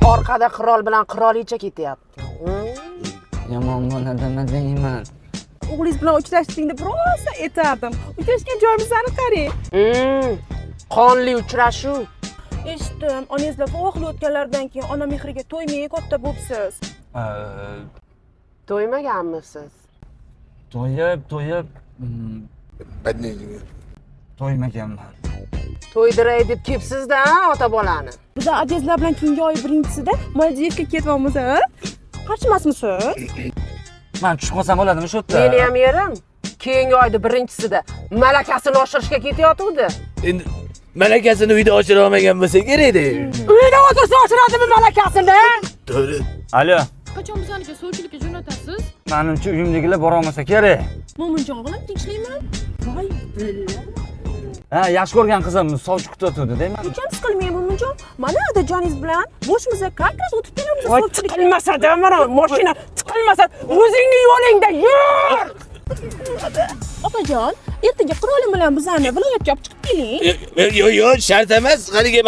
Orqada qirol bilan qirolicha ketyapti. Yomon bo'ladimi deyman. O'g'lingiz bilan uchrashdingda rosa etardim. Uchrashgan joyimizni qarang. Qonli uchrashuv. Eshitdim, onangizlar voqea o'tganlardan keyin ona mehriga to'ymay katta bo'libsiz. To'ymaganmisiz? To'yib, to'ymaganman. To'ydiray deb kelibsiz-da, ota bolani. Biz adezlar bilan keyingi oy birinchisida Maldivga ketyapmiz, ha? Qarshimasiz? Men tushib qolsam bo'ladimi shu yerda? Meni ham yerim. Keyingi oyda birinchisida malakasini oshirishga ketayotgandi. Endi malakasini uyda oshira olmagan bo'lsa kerak-da. Uyda o'tirsa oshiradimi malakasini? To'g'ri. Alo, Qachon bizaniga sovchilikka jo'natasiz? menimcha uyimdagilar bora olmasa kerak. Mo'minjon o'g'lim, tinchlikmi? Voy, Ha, yaxshi ko'rgan qizim sovchi kutayotdi, deyman. hech ham siqilmang Mo'minjon. Mana adajoningiz bilan boshimizga kakras o'tib kelamiz. Voy, chiqilmasa-da, mana mashina chiqilmasa, o'zingni yo'lingda yur. Opajon, ertaga qirolim bilan bizani viloyatga olib chiqib keling. Yo'q, shart emas. Qariga